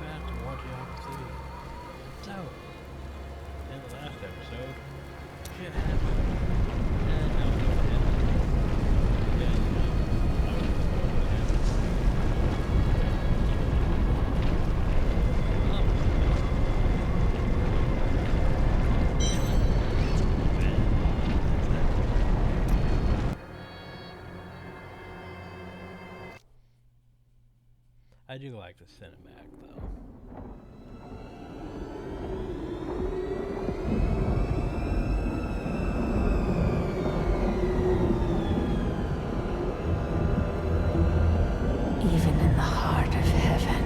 fast and watch you off the city. So, in the last episode, shit happened. And now we know what happened. Because, I was what happened. I do like the cinematic though. Even in the heart of heaven,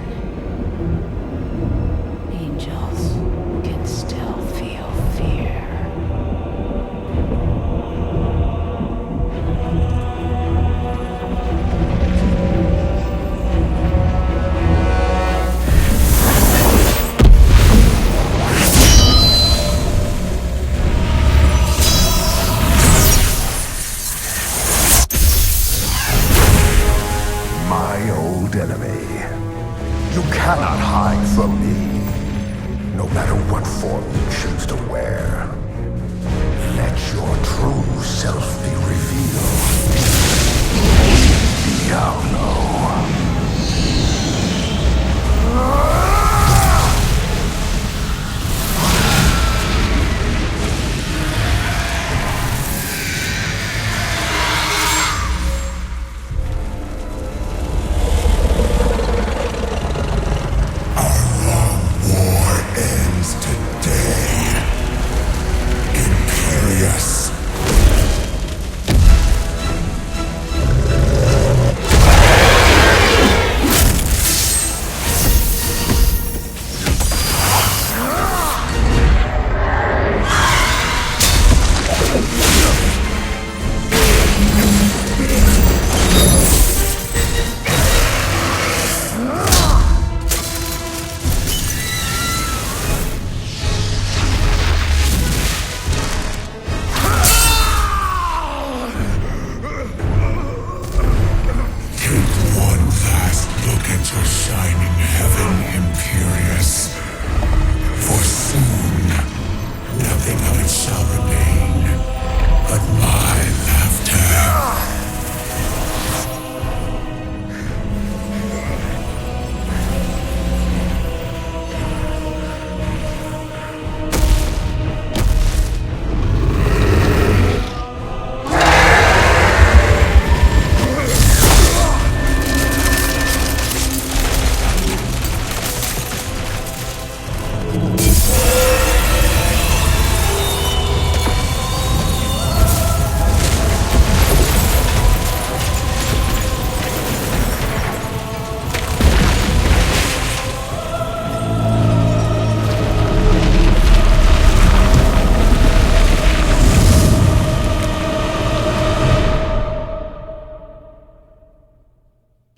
angels can still feel fear. Enemy. You cannot hide from me, no matter what form you choose to wear. Let your true self be revealed. Diablo.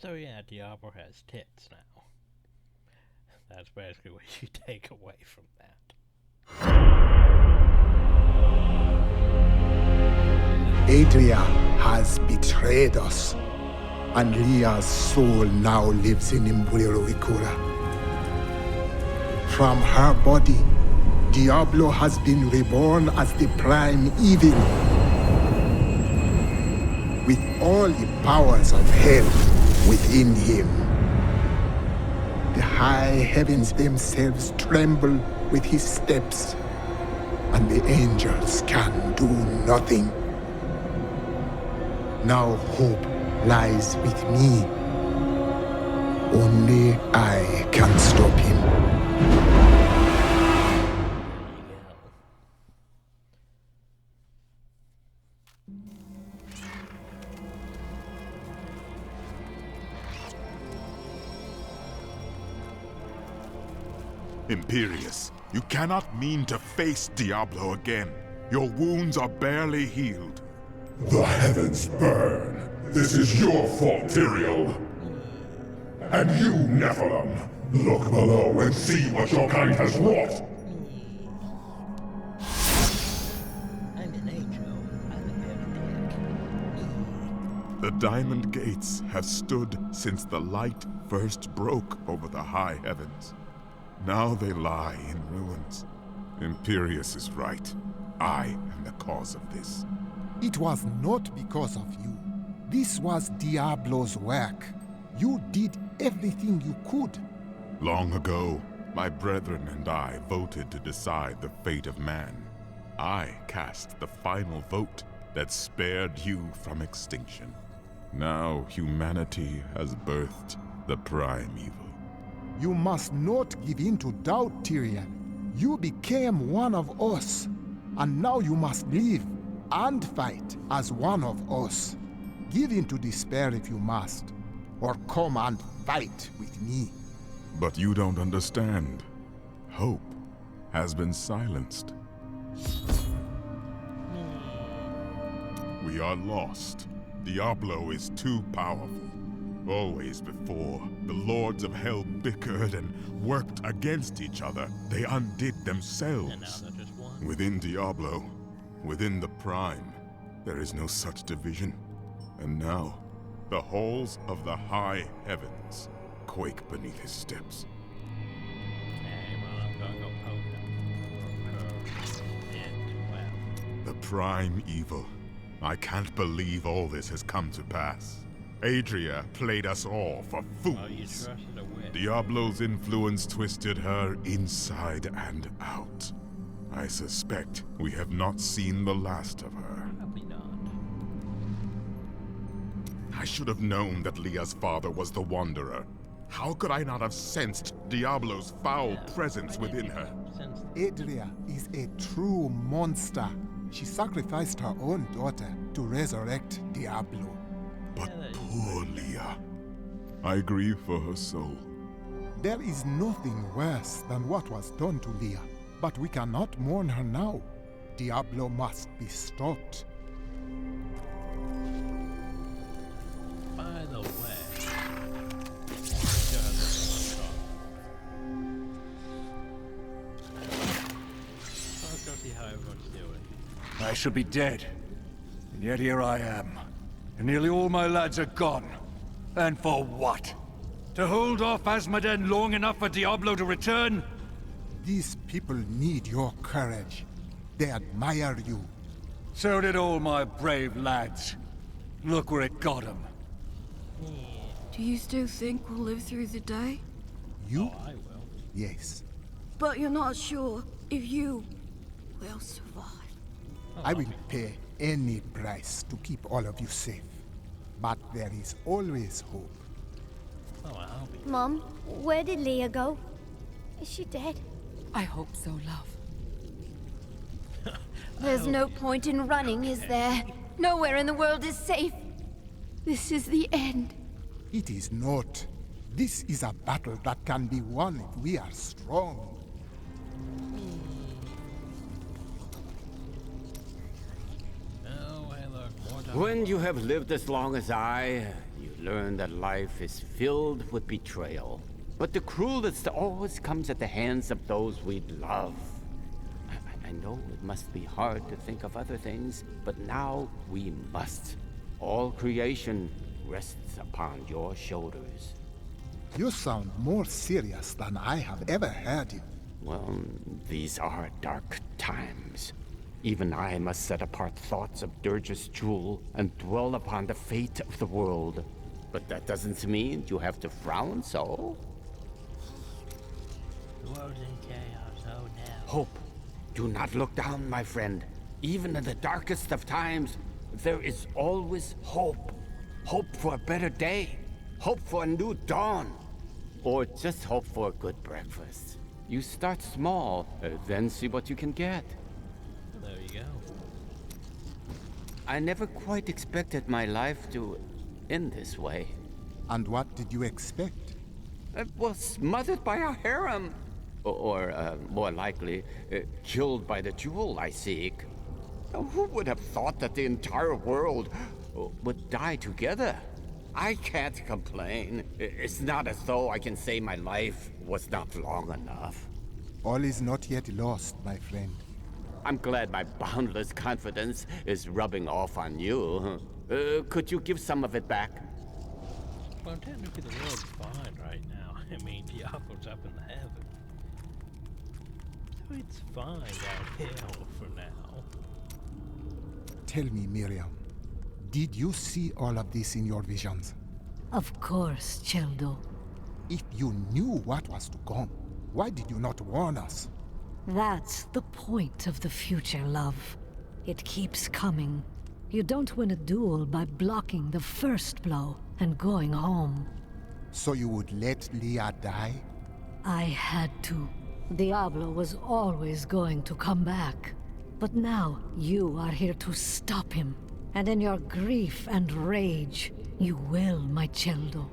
So yeah, Diablo has tits now. That's basically what you take away from that. Adria has betrayed us, and Leah's soul now lives in Imbuiro-Ikura. From her body, Diablo has been reborn as the prime evil, with all the powers of hell within him. The high heavens themselves tremble with his steps, and the angels can do nothing. Now hope lies with me. Only I can stop him. Imperius, you cannot mean to face Diablo again. Your wounds are barely healed. The heavens burn. This is your fault, Tyrael. And you, Nephilim, look below and see what your kind has wrought. I'm an angel. I'm a The Diamond Gates have stood since the light first broke over the high heavens. Now they lie in ruins. Imperius is right. I am the cause of this. It was not because of you. This was Diablo's work. You did everything you could. Long ago, my brethren and I voted to decide the fate of man. I cast the final vote that spared you from extinction. Now humanity has birthed the prime evil. You must not give in to doubt, Tyria. You became one of us, and now you must live and fight as one of us. Give in to despair if you must, or come and fight with me. But you don't understand. Hope has been silenced. We are lost. Diablo is too powerful. Always before, the lords of hell bickered and worked against each other. They undid And now themselves. they're just one. Within Diablo, within the Prime, there is no such division. And now, the halls of the high heavens quake beneath his steps. Okay, well, I'm gonna go poke him. Well, The Prime Evil. I can't believe all this has come to pass. Adria played us all for oh, you fools. trusted a witch. Diablo's influence twisted her inside and out. I suspect we have not seen the last of her. Probably not. I should have known that Leah's father was the Wanderer. How could I not have sensed Diablo's foul presence within her? Since Adria is a true monster. She sacrificed her own daughter to resurrect Diablo. But poor Leah. I grieve for her soul. There is nothing worse than what was done to Leah, but we cannot mourn her now. Diablo must be stopped. by the way, still have this one so let's go see how everyone's doing. I should be dead. And yet here I am. And nearly all my lads are gone. And for what? To hold off Asmoden long enough for Diablo to return? These people need your courage. They admire you. So did all my brave lads. Look where it got them. Do you still think we'll live through the day? You? I will. Yes. But you're not sure if you will survive. I will pay any price to keep all of you safe. But there is always hope. Oh, I'll be. Mom, where did Leah go? Is she dead? I hope so, love. There's no point in running, is there? Nowhere in the world is safe. This is the end. It is not. This is a battle that can be won if we are strong. Oh, hey, look, more time. When you have lived as long as I, you learn that life is filled with betrayal. But the cruelest always comes at the hands of those we love. I know it must be hard to think of other things, but now we must. All creation rests upon your shoulders. You sound more serious than I have ever heard you. Well, these are dark times. Even I must set apart thoughts of Dirge's jewel and dwell upon the fate of the world. But that doesn't mean you have to frown so. The world's in chaos, oh no. Hope. Do not look down, my friend. Even in the darkest of times, there is always hope. Hope for a better day. Hope for a new dawn. Or just hope for a good breakfast. You start small, then see what you can get. There you go. I never quite expected my life to end this way. And what did you expect? I was smothered by a harem. Or more likely, killed by the jewel I seek. Now, who would have thought that the entire world would die together? I can't complain. It's not as though I can say my life was not long enough. All is not yet lost, my friend. I'm glad my boundless confidence is rubbing off on you. Could you give some of it back? Well, technically the world's fine right now. I mean, Diablo's up in the heavens. It's fine down here for now. Tell me, Miriam, did you see all of this in your visions? Of course, Cheldo. If you knew what was to come, why did you not warn us? That's the point of the future, love. It keeps coming. You don't win a duel by blocking the first blow and going home. So you would let Leah die? I had to. Diablo was always going to come back. But now you are here to stop him. And in your grief and rage, you will, my Cheldo.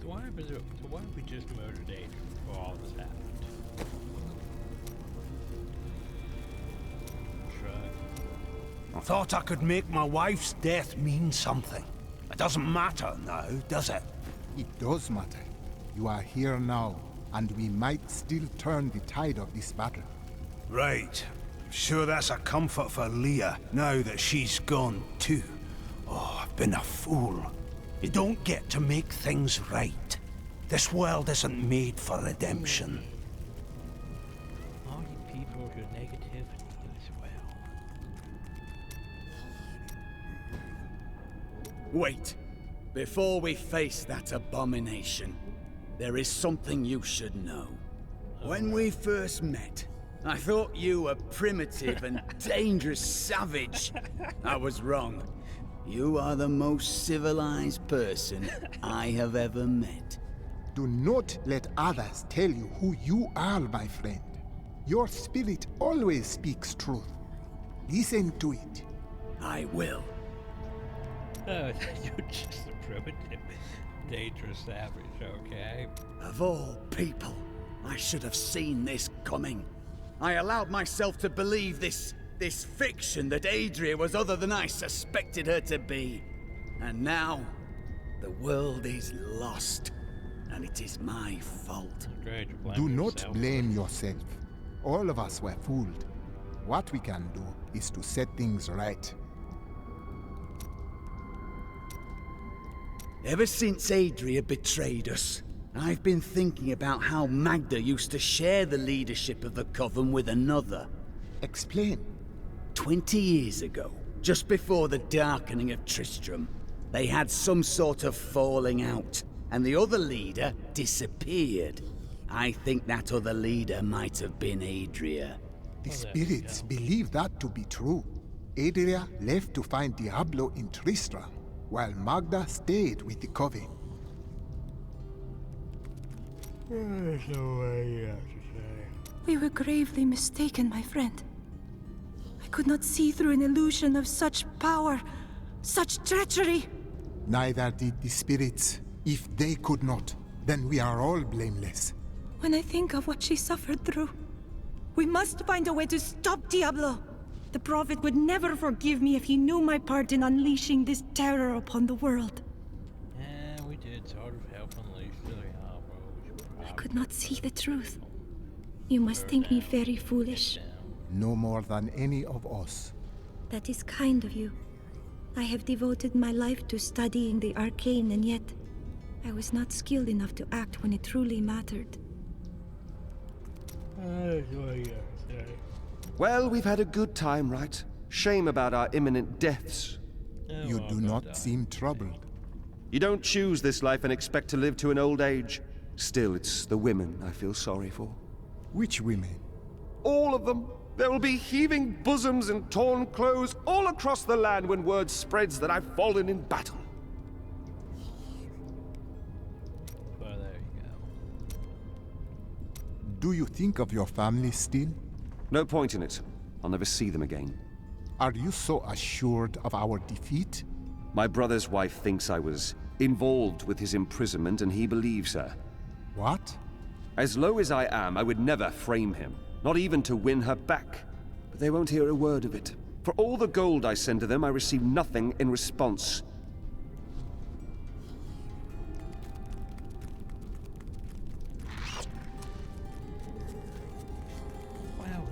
So why have we just murdered Adrian before all this happened? Shrug. I thought I could make my wife's death mean something. It doesn't matter now, does it? It does matter. You are here now, and we might still turn the tide of this battle. Right. Sure that's a comfort for Leah, now that she's gone too. Oh, I've been a fool. You don't get to make things right. This world isn't made for redemption. All you people who are negativity as well. Wait. Before we face that abomination, there is something you should know. When we first met, I thought you were primitive and dangerous savage. I was wrong. You are the most civilized person I have ever met. Do not let others tell you who you are, my friend. Your spirit always speaks truth. Listen to it. I will. Oh, you're just a primitive, dangerous savage, okay? Of all people, I should have seen this coming. I allowed myself to believe this fiction that Adria was other than I suspected her to be. And now, the world is lost, and it is my fault. Do not blame yourself. All of us were fooled. What we can do is to set things right. Ever since Adria betrayed us, I've been thinking about how Magda used to share the leadership of the Coven with another. Explain. 20 years ago, just before the darkening of Tristram, they had some sort of falling out, and the other leader disappeared. I think that other leader might have been Adria. The spirits believe that to be true. Adria left to find Diablo in Tristram, while Magda stayed with the Coven. There's no way you have to say. We were gravely mistaken, my friend. I could not see through an illusion of such power, such treachery. Neither did the spirits. If they could not, then we are all blameless. When I think of what she suffered through, we must find a way to stop Diablo. The Prophet would never forgive me if he knew my part in unleashing this terror upon the world. Yeah, we did sort of help unleash the Diablo. I could not see the truth. You must think me very foolish. No more than any of us. That is kind of you. I have devoted my life to studying the arcane, and yet I was not skilled enough to act when it truly mattered. Well, we've had a good time, right? Shame about our imminent deaths. You do not seem troubled. You don't choose this life and expect to live to an old age. Still, it's the women I feel sorry for. Which women? All of them. There will be heaving bosoms and torn clothes all across the land when word spreads that I've fallen in battle. Well, there you go. Do you think of your family still? No point in it. I'll never see them again. Are you so assured of our defeat? My brother's wife thinks I was involved with his imprisonment, and he believes her. What? As low as I am, I would never frame him. Not even to win her back. But they won't hear a word of it. For all the gold I send to them, I receive nothing in response. Well,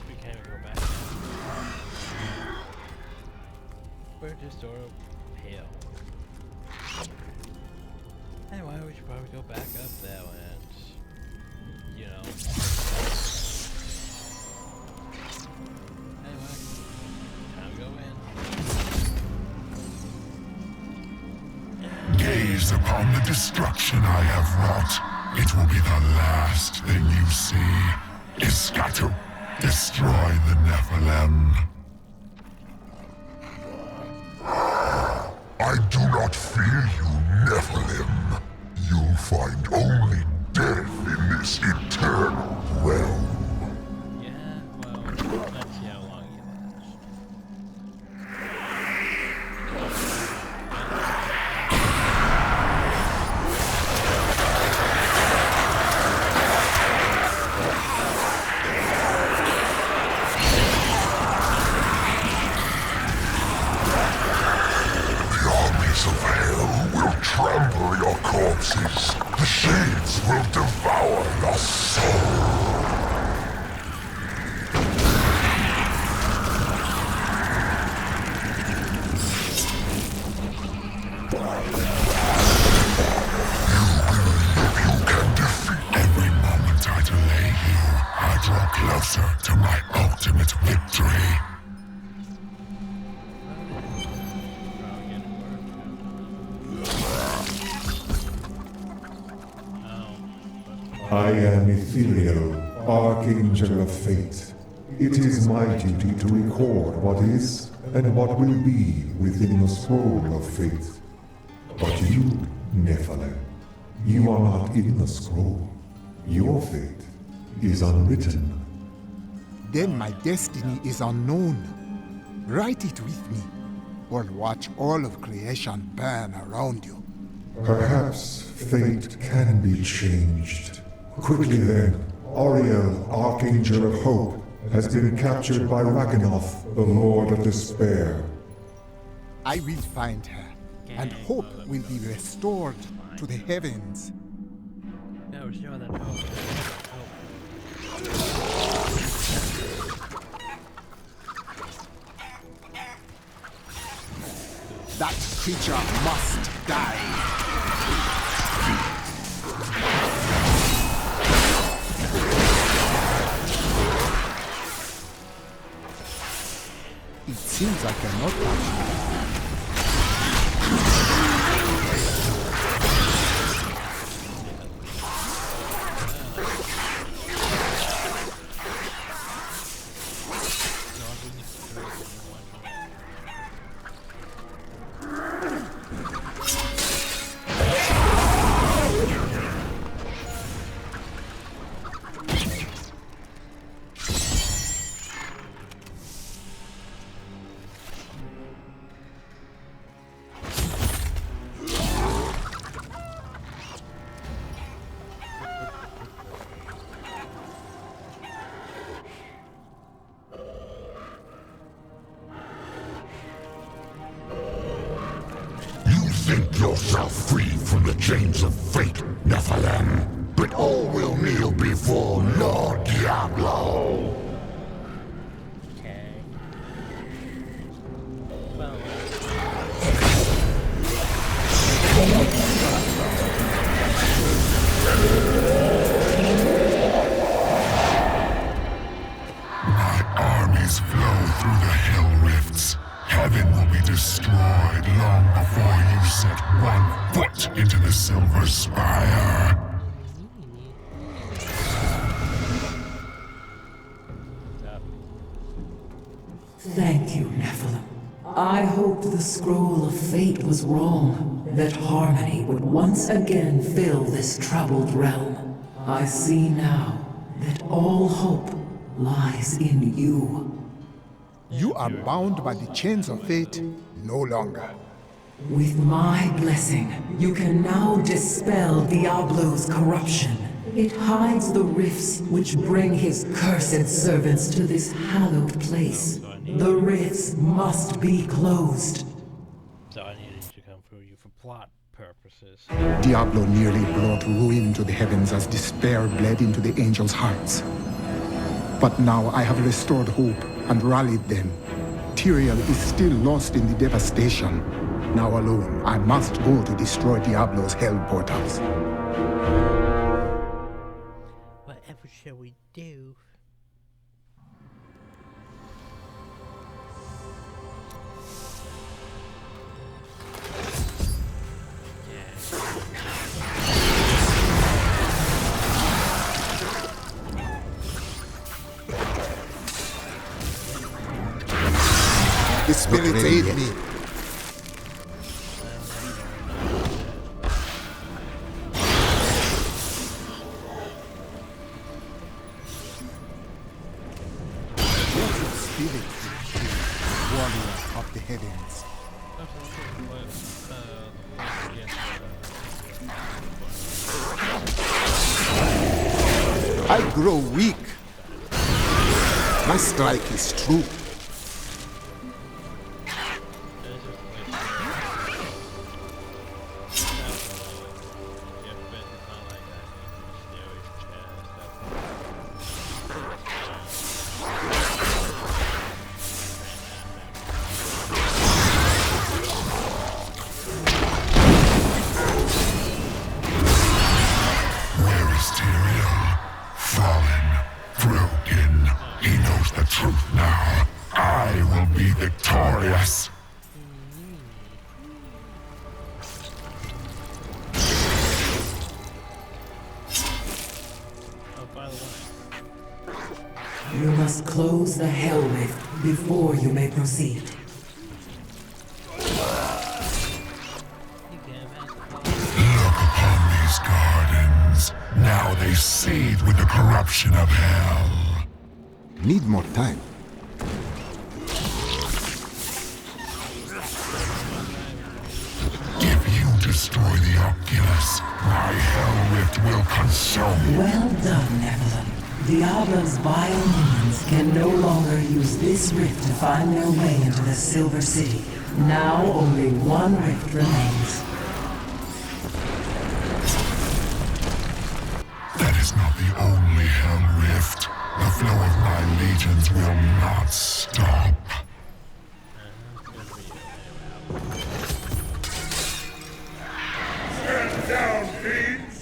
we can't go back. We're just sort of hell. Anyway, we should probably we go back up there and, you know. Anyway, time to go in. Gaze upon the destruction I have wrought. It will be the last thing you see. Iskatu, destroy the Nephilim. I do not fear you, Nephilim. You'll find only death in this eternal realm. Yeah, well, let's see how long you last. The armies of hell will trample your corpses. The shades will devour your soul. You can defeat. Every moment I delay here, I draw closer to my ultimate victory. I am Ethereal, Archangel of Fate. It is my duty to record what is and what will be within the scroll of fate. But you, Nephilim, you are not in the scroll. Your fate is unwritten. Then my destiny is unknown. Write it with me, or watch all of creation burn around you. Perhaps fate can be changed. Quickly then, Ariel, Archangel of Hope, has been captured by Raganoth, the Lord of Despair. I will find her, and hope will be restored to the heavens. Yeah, we're sure that hope. That creature must die. It seems I cannot touch it. Think yourself free from the chains of fate, Nephilim, but all will kneel before Lord Diablo. Okay. Well, My armies flow through the hell rifts. Heaven will be destroyed long before you set one foot into the Silver Spire. Thank you, Nephilim. I hoped the scroll of fate was wrong, that harmony would once again fill this troubled realm. I see now that all hope lies in you. You are bound by the chains of fate no longer. With my blessing, you can now dispel Diablo's corruption. It hides the rifts which bring his cursed servants to this hallowed place. The rifts must be closed. so I needed to come through you for plot purposes. Diablo nearly brought ruin to the heavens as despair bled into the angels' hearts. But now I have restored hope and rallied them. Tyrael is still lost in the devastation. Now alone, I must go to destroy Diablo's hell portals. Whatever shall we do? The spirits aid me. Warrior of the heavens. I grow weak. My strike is true. You must close the Hell Rift before you may proceed. Look upon these gardens. Now they seethe with the corruption of hell. Need more time. If you destroy the Oculus, my Hell Rift will consume. Well done, Nephilim. Diablo's vile minions can no longer use this rift to find their way into the Silver City. Now only one rift remains. That is not the only Hell Rift. The flow of my legions will not stop. Stand down, fiends!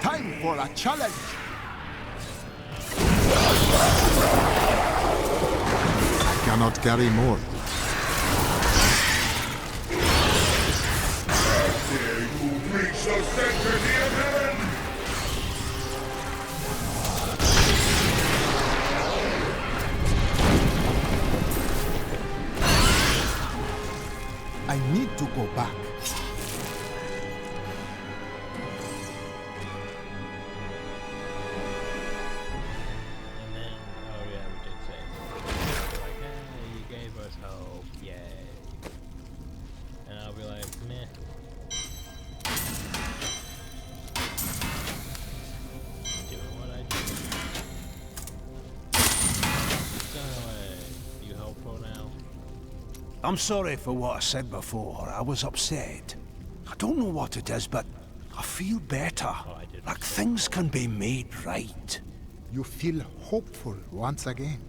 Time for a challenge. I cannot carry more. Dare you breach the sanctity of heaven? I need to go back. And then, oh yeah, we did say that. Like, hey, you gave us hope, yay. And I'll be like, meh. Doing what I do. So anyway, you hopeful now? I'm sorry for what I said before. I was upset. I don't know what it is, but I feel better. Like things can be made right. You feel hopeful once again.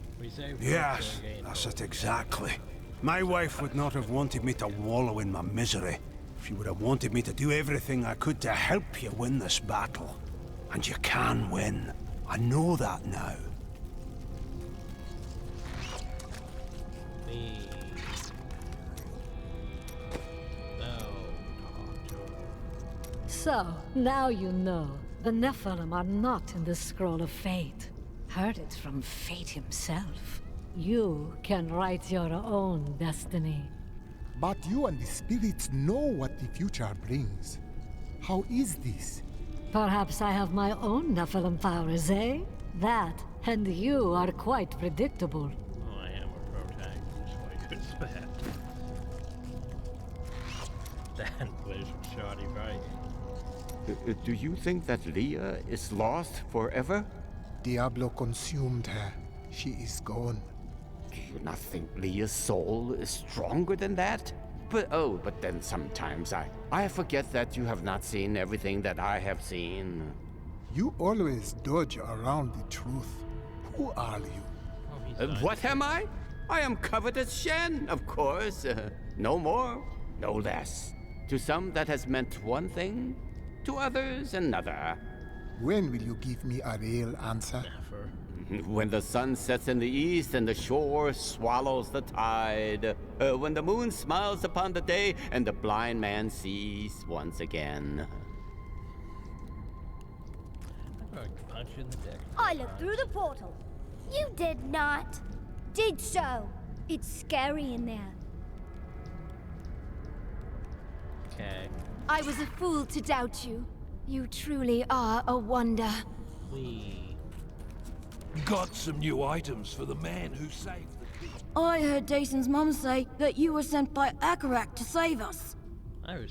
Yes, that's it exactly. My wife would not have wanted me to wallow in my misery. She would have wanted me to do everything I could to help you win this battle. And you can win. I know that now. So, now you know. The Nephilim are not in the Scroll of Fate. Heard it from Fate himself. You can write your own destiny. But you and the spirits know what the future brings. How is this? Perhaps I have my own Nephilim powers, eh? That, and you are quite predictable. Oh, I am a protagonist, what you expect. That was shoddy right. Do you think that Leah is lost forever? Diablo consumed her. She is gone. Do you not think Leah's soul is stronger than that? But then sometimes I forget that you have not seen everything that I have seen. You always dodge around the truth. Who are you? What am I? I am covetous Shen, of course. No more, no less. To some that has meant one thing, to others another. When will you give me a real answer? When the sun sets in the east and the shore swallows the tide. When the moon smiles upon the day and the blind man sees once again. I'm going to punch you in the dick. I looked through the portal. You did not. Did so. It's scary in there. Okay. I was a fool to doubt you. You truly are a wonder. Got some new items for the man who saved the beast. I heard Jason's mum say that you were sent by Akarak to save us.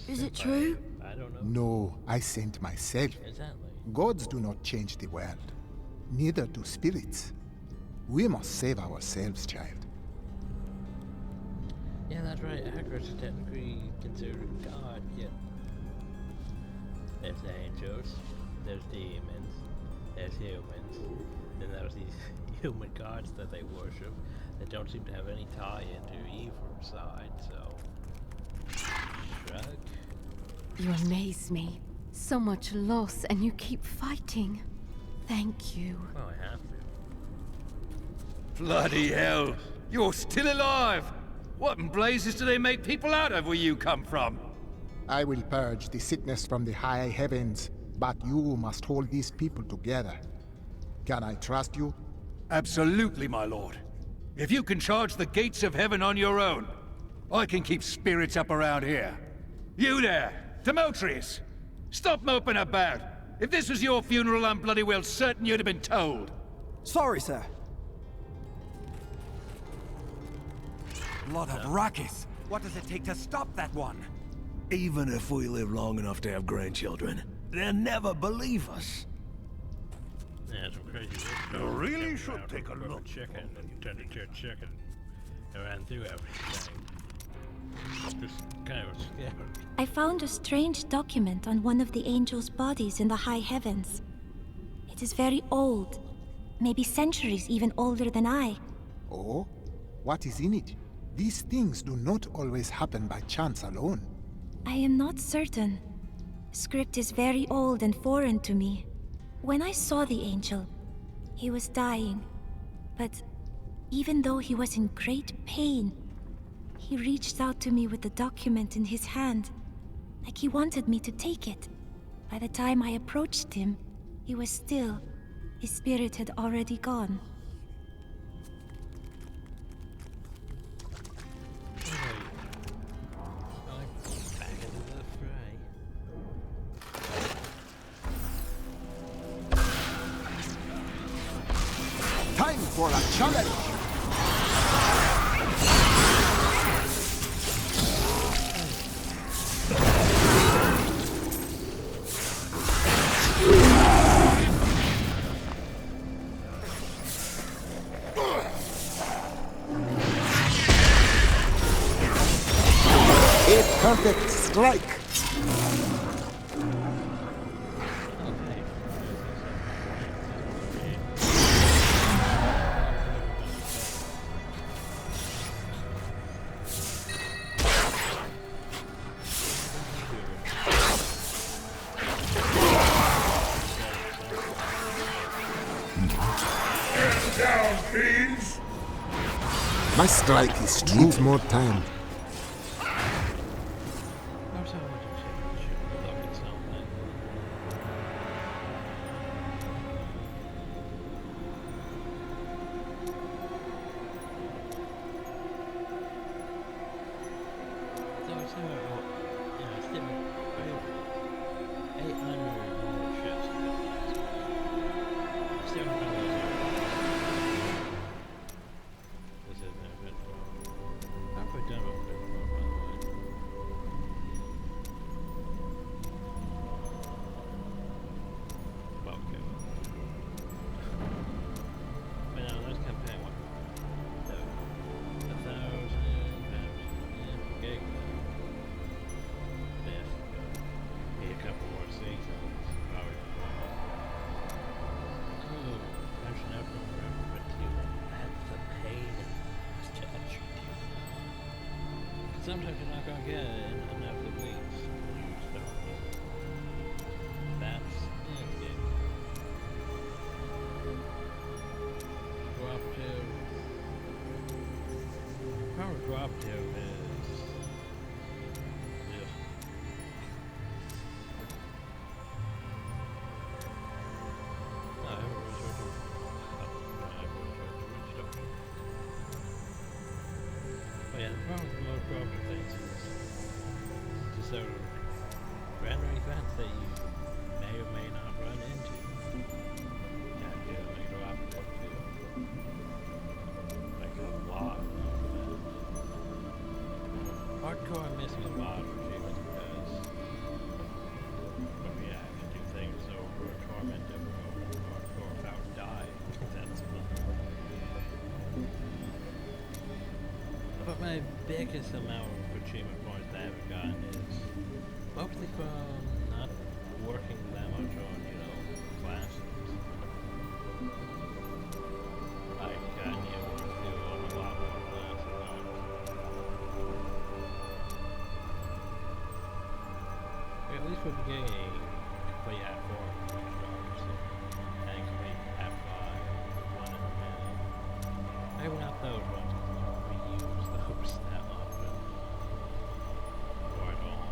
Is it true? I don't know. No, I sent myself. Exactly. Gods do not change the world. Neither do spirits. We must save ourselves, child. Yeah, that's right. Akarak's technically considered a god, yeah. There's angels, there's demons, there's humans, then there's these human gods that they worship that don't seem to have any tie into either side, so... Shrug. You amaze me. So much loss, and you keep fighting. Thank you. Well, I have to. Bloody hell! You're still alive! What in blazes do they make people out of where you come from? I will purge the sickness from the high heavens, but you must hold these people together. Can I trust you? Absolutely, my lord. If you can charge the gates of heaven on your own, I can keep spirits up around here. You there, Demetrius! Stop moping about! If this was your funeral, I'm bloody well certain you'd have been told. Sorry, sir. Lot of ruckus. What does it take to stop that one? Even if we live long enough to have grandchildren, they'll never believe us. Yeah, some crazy You really should take a look. Chicken and turned into a chicken and ran through everything. Just kind of scared. I found a strange document on one of the angels' bodies in the high heavens. It is very old, maybe centuries even older than I. Oh? What is in it? These things do not always happen by chance alone. I am not certain. Script is very old and foreign to me. When I saw the angel, he was dying. But even though he was in great pain, he reached out to me with the document in his hand, like he wanted me to take it. By the time I approached him, he was still. His spirit had already gone. Time for a challenge! A perfect strike! Down, fiends! My strike is true. Needs more time. Sometimes you're not going to get it in enough of the weeks. That's it. Cooperative. Power cooperative is just but yeah, the problem with the most cooperative things is just sort of random events that you may or may not run into. Yeah, like cooperative too. Like a lot of that. Hardcore, I'm missing a lot of achievements because we have to do things over a torment difficult. Hardcore without die. That's fun. But my biggest amount of achievement points that I haven't gotten is mostly from not working that much on, classes. I need to do a lot more classes on. At least for the beginning, complete Act 4 so and complete Act 5, 1 in a minute. Maybe not those ones. Those that often, or at all.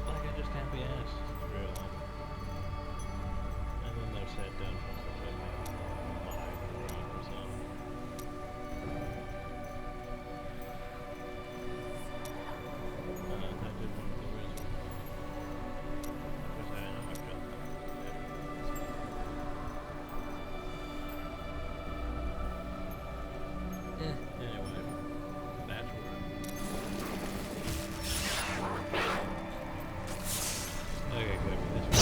Like I just can't be asked, really. And then there's that dungeons that I make live run or something. I did one of the wizards. Because I know I've done that. Anyway, that's where okay, good. This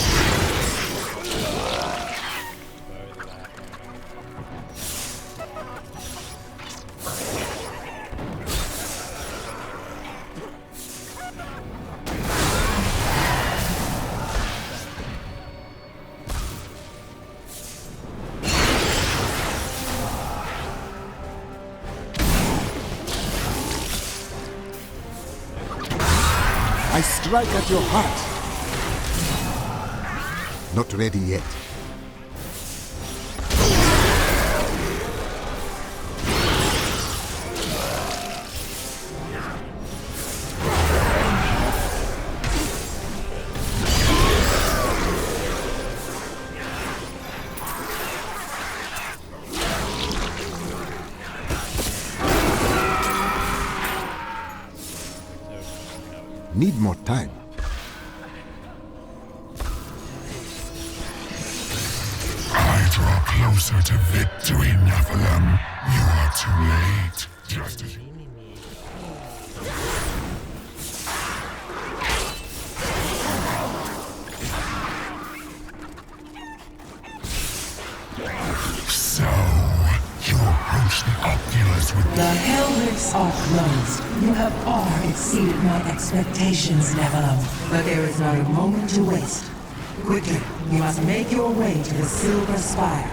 I strike at your heart. Not ready yet. Need more time. I draw closer to victory, Nephilim. You are too late. Just as So, you approach the Oculus with The Hellricks are closed. You have far exceeded my expectations, Nephilim. But there is not a moment to waste. Quickly, you must make your way to the Silver Spire.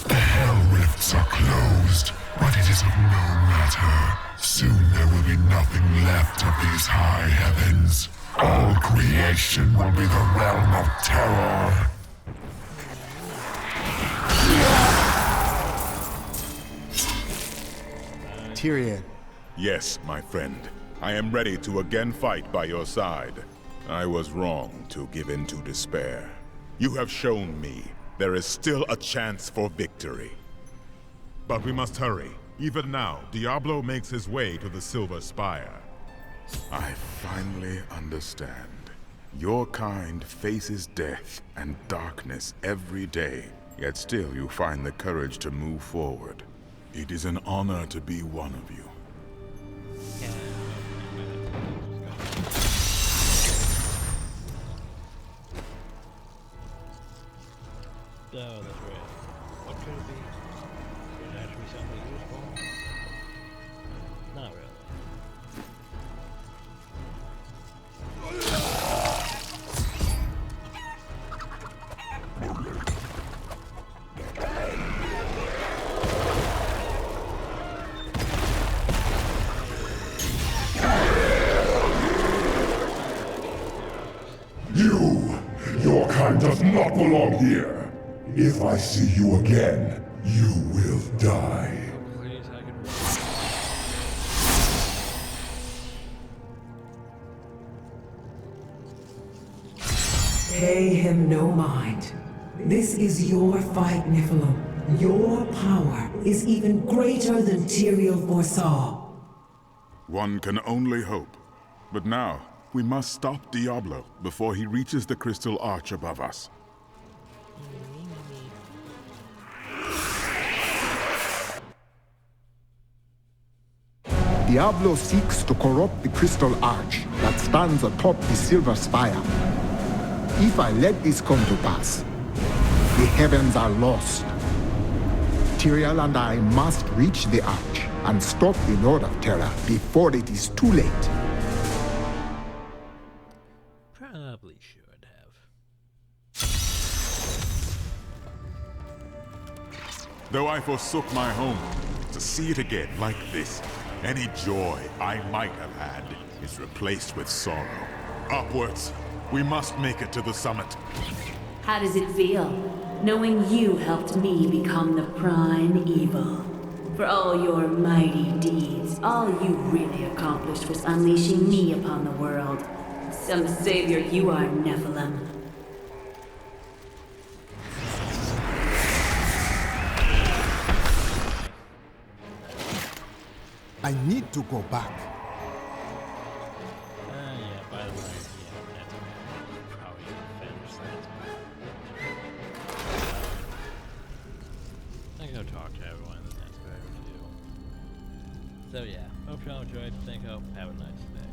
The Hell Rifts are closed, but it is of no matter. Soon there will be nothing left of these high heavens. All creation will be the realm of terror. Tyrion. Yes, my friend. I am ready to again fight by your side. I was wrong to give in to despair. You have shown me there is still a chance for victory. But we must hurry. Even now, Diablo makes his way to the Silver Spire. I finally understand. Your kind faces death and darkness every day, yet still you find the courage to move forward. It is an honor to be one of you. Oh, that's right. What could it be? Could it actually be something useful? Not really. Your kind does not belong here. If I see you again, you will die. Pay him no mind. This is your fight, Nephilim. Your power is even greater than Tyrael foresaw. One can only hope. But now, we must stop Diablo before he reaches the crystal arch above us. Diablo seeks to corrupt the crystal arch that stands atop the silver spire. If I let this come to pass, the heavens are lost. Tyrael and I must reach the arch and stop the Lord of Terror before it is too late. Probably should have. Though I forsook my home, to see it again like this, any joy I might have had is replaced with sorrow. Upwards! We must make it to the summit. How does it feel, knowing you helped me become the prime evil? For all your mighty deeds, all you really accomplished was unleashing me upon the world. Some savior you are, Nephilim. I need to go back. Yeah, by the way, yeah, that's probably gonna finish that. I go talk to everyone, that's better too. So yeah, hope y'all enjoyed. Thank you. Have a nice day.